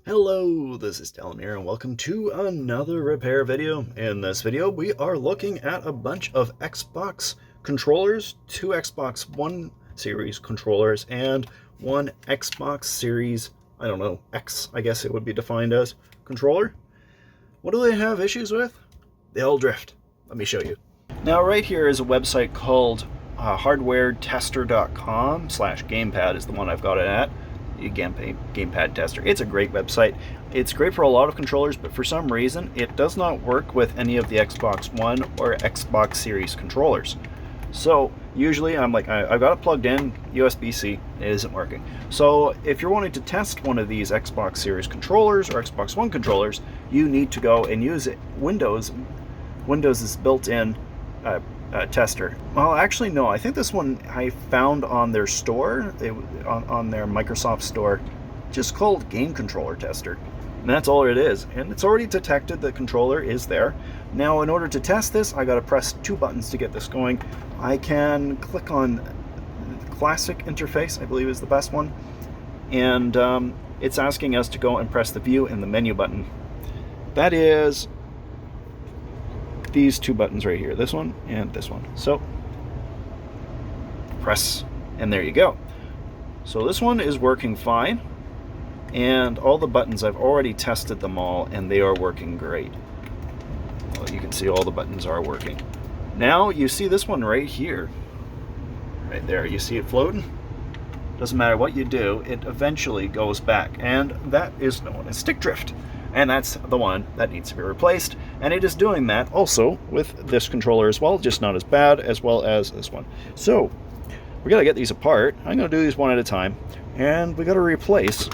Hello, this is Delamere and welcome to another repair video. In this video, we are looking at a bunch of Xbox controllers, two Xbox One Series controllers, and one Xbox Series, I don't know, X, I guess it would be defined as, controller. What do they have issues with? They all drift. Let me show you. Now right here is a website called hardwaretester.com/gamepad is the one I've got it at. Gamepad tester. It's a great website. It's great for a lot of controllers, but for some reason it does not work with any of the Xbox One or Xbox Series controllers. So usually I'm like, I've got it plugged in, USB-C, it isn't working. So if you're wanting to test one of these Xbox Series controllers or Xbox One controllers, you need to go and use it. Windows is built-in tester. Well, actually, no. I think this one I found on their store, on their Microsoft store, just called Game Controller Tester. And that's all it is. And it's already detected the controller is there. Now, in order to test this, I got to press two buttons to get this going. I can click on Classic Interface, I believe is the best one. And it's asking us to go and press the View and the Menu button. That is these two buttons right here, this one and this one. So press, and there you go. So this one is working fine, and all the buttons, I've already tested them all and they are working great. Well, you can see all the buttons are working. Now you see this one right here, right there, you see it floating? Doesn't matter what you do, it eventually goes back, and that is known as stick drift. And that's the one that needs to be replaced, and it is doing that also with this controller as well, just not as bad as well as this one. So we got to get these apart. I'm going to do these one at a time, and we got to replace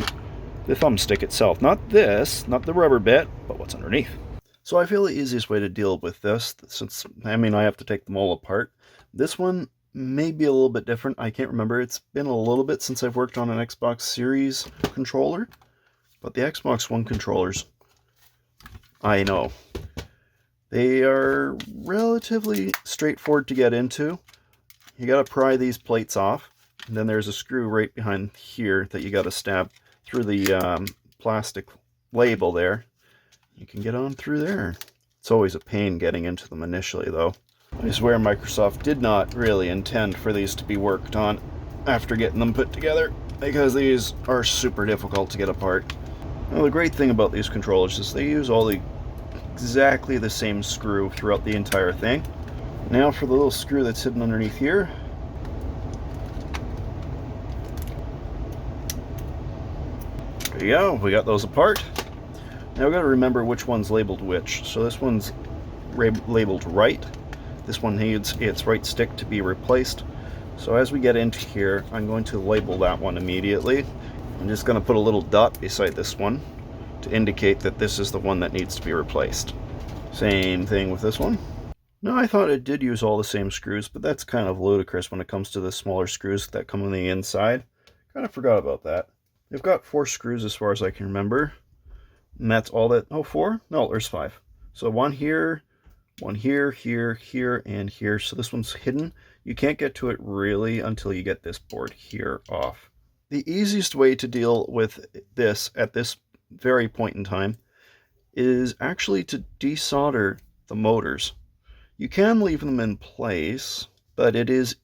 the thumbstick itself. Not this, not the rubber bit, but what's underneath. So I feel the easiest way to deal with this, since I have to take them all apart. This one may be a little bit different. I can't remember. It's been a little bit since I've worked on an Xbox Series controller. But the Xbox One controllers, I know, they are relatively straightforward to get into. You got to pry these plates off, and then there's a screw right behind here that you got to stab through the plastic label there. You can get on through there. It's always a pain getting into them initially, though. I swear Microsoft did not really intend for these to be worked on after getting them put together, because these are super difficult to get apart. Now, the great thing about these controllers is they use exactly the same screw throughout the entire thing. Now for the little screw that's hidden underneath here. There you go, we got those apart. Now we've got to remember which one's labeled which. So this one's labeled right. This one needs its right stick to be replaced. So as we get into here, I'm going to label that one immediately. I'm just going to put a little dot beside this one to indicate that this is the one that needs to be replaced. Same thing with this one. Now, I thought it did use all the same screws, but that's kind of ludicrous when it comes to the smaller screws that come on the inside. Kind of forgot about that. They've got 4 screws as far as I can remember. And that's all that... Oh, 4? No, there's 5. So one here, here, here, and here. So this one's hidden. You can't get to it really until you get this board here off. The easiest way to deal with this at this very point in time is actually to desolder the motors. You can leave them in place, but it is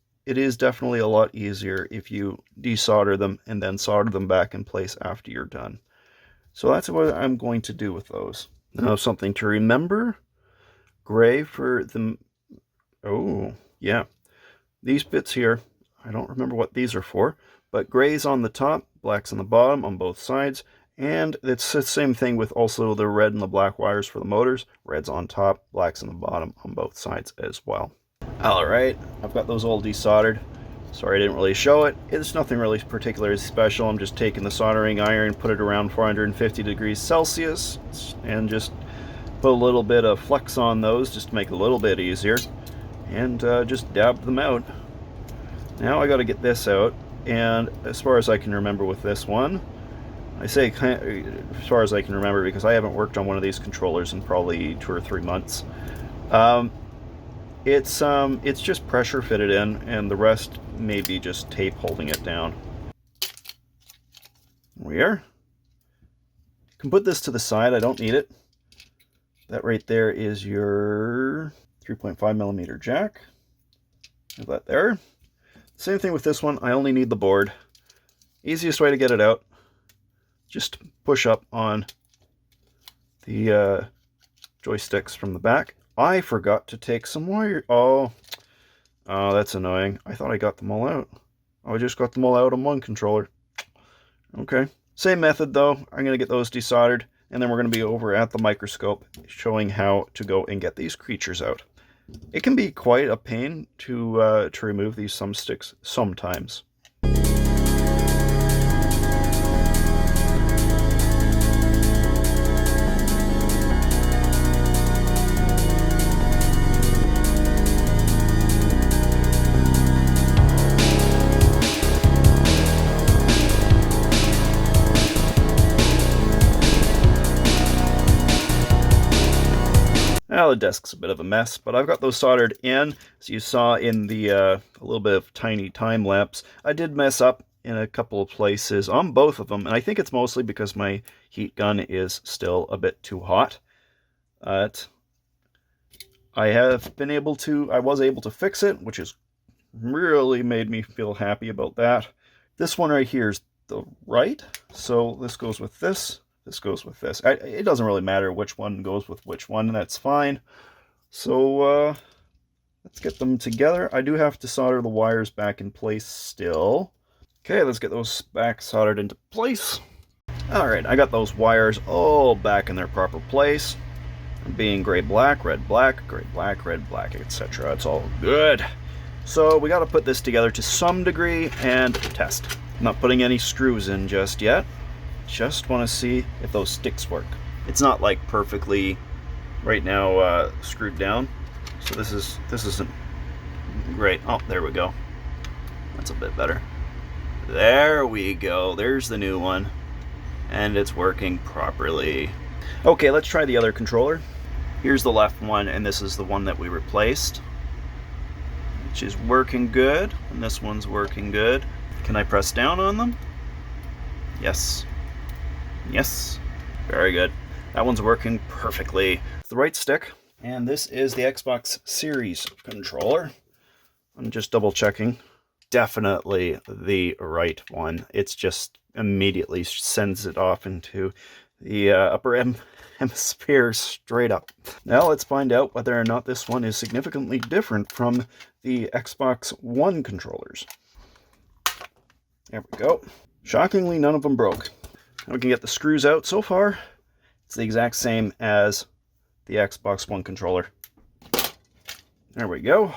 definitely a lot easier if you desolder them and then solder them back in place after you're done. So that's what I'm going to do with those. Now, something to remember, gray for the... Oh, yeah. These bits here, I don't remember what these are for, but gray's on the top, black's on the bottom on both sides, and it's the same thing with also the red and the black wires for the motors. Red's on top, black's on the bottom on both sides as well. Alright, I've got those all desoldered. Sorry I didn't really show it. It's nothing really particularly special. I'm just taking the soldering iron, put it around 450 degrees Celsius, and just put a little bit of flux on those just to make it a little bit easier, and just dab them out. Now I got to get this out. And as far as I can remember with this one, I say as far as I can remember because I haven't worked on one of these controllers in probably 2 or 3 months. It's just pressure fitted in, and the rest may be just tape holding it down. We are. You can put this to the side, I don't need it. That right there is your 3.5mm jack. Have that there. Same thing with this one, I only need the board. Easiest way to get it out, just push up on the joysticks from the back. I forgot to take some wire. Oh, that's annoying. I thought I got them all out. Oh, I just got them all out on one controller. Okay. Same method though. I'm going to get those desoldered, and then we're going to be over at the microscope showing how to go and get these creatures out. It can be quite a pain to remove these thumbsticks sometimes. Now the desk's a bit of a mess, but I've got those soldered in. As you saw in the a little bit of tiny time lapse, I did mess up in a couple of places on both of them, and I think it's mostly because my heat gun is still a bit too hot. But I was able to fix it, which has really made me feel happy about that. This one right here is the right, so this goes with this. This goes with this. It doesn't really matter which one goes with which one, that's fine. So let's get them together. I do have to solder the wires back in place still. Okay, let's get those back soldered into place. Alright, I got those wires all back in their proper place. Being gray black, red black, gray black, red black, etc. It's all good. So we got to put this together to some degree and test. I'm not putting any screws in just yet. Just want to see if those sticks work. It's not like perfectly right now screwed down, so this isn't great. Oh, there we go. That's a bit better. There we go. There's the new one, and it's working properly. Okay, let's try the other controller. Here's the left one, and this is the one that we replaced, which is working good, and this one's working good. Can I press down on them? Yes. Yes, very good. That one's working perfectly. It's the right stick, and this is the Xbox Series controller. I'm just double checking. Definitely the right one. It's just immediately sends it off into the upper hemisphere straight up. Now let's find out whether or not this one is significantly different from the Xbox One controllers. There we go. Shockingly, none of them broke. We can get the screws out. So far, it's the exact same as the Xbox One controller. There we go.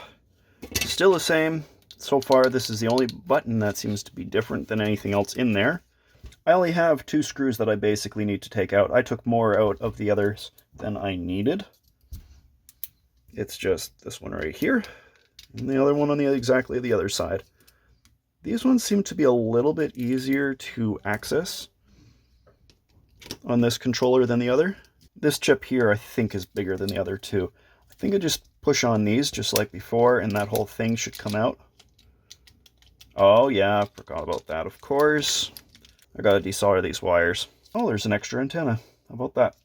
Still the same. So far, this is the only button that seems to be different than anything else in there. I only have 2 screws that I basically need to take out. I took more out of the others than I needed. It's just this one right here, and the other one on exactly the other side. These ones seem to be a little bit easier to access on this controller than the other. This chip here I think is bigger than the other two. I think I just push on these just like before and that whole thing should come out. Oh yeah, I forgot about that, of course. I gotta desolder these wires. Oh, there's an extra antenna. How about that?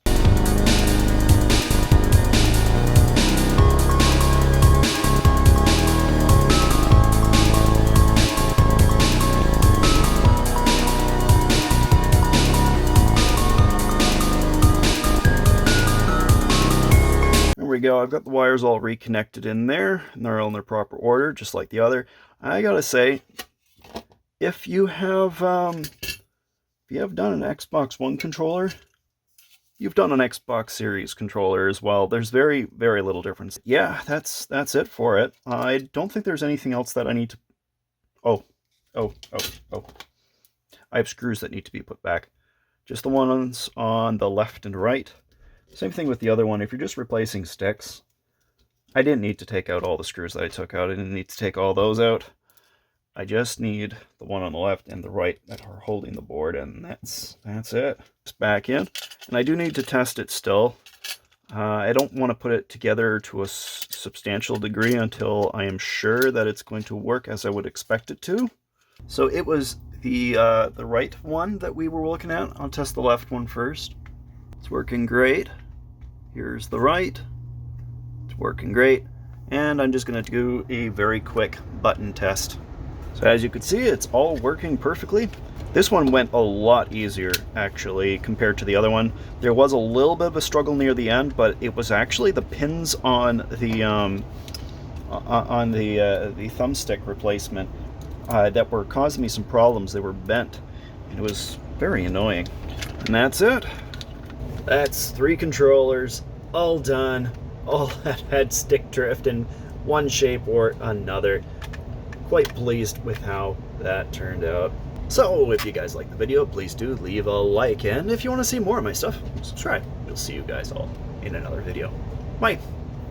We go. I've got the wires all reconnected in there, and they're all in their proper order, just like the other. I gotta say, if you have done an Xbox One controller, you've done an Xbox Series controller as well. There's very, very little difference. Yeah, that's it for it. I don't think there's anything else that I need to. Oh. I have screws that need to be put back. Just the ones on the left and right. Same thing with the other one. If you're just replacing sticks, I didn't need to take out all the screws that I took out. I didn't need to take all those out. I just need the one on the left and the right that are holding the board, and that's it. It's back in, and I do need to test it still. I don't want to put it together to a substantial degree until I am sure that it's going to work as I would expect it to. So it was the right one that we were looking at. I'll test the left one first. It's working great. Here's the right. It's working great. And I'm just going to do a very quick button test. So as you can see, it's all working perfectly. This one went a lot easier, actually, compared to the other one. There was a little bit of a struggle near the end, but it was actually the pins on the thumbstick replacement that were causing me some problems. They were bent, and it was very annoying. And that's it. That's 3 controllers, all done, all that had stick drift in one shape or another. Quite pleased with how that turned out. So if you guys like the video, please do leave a like, and if you want to see more of my stuff, subscribe. We'll see you guys all in another video. Bye!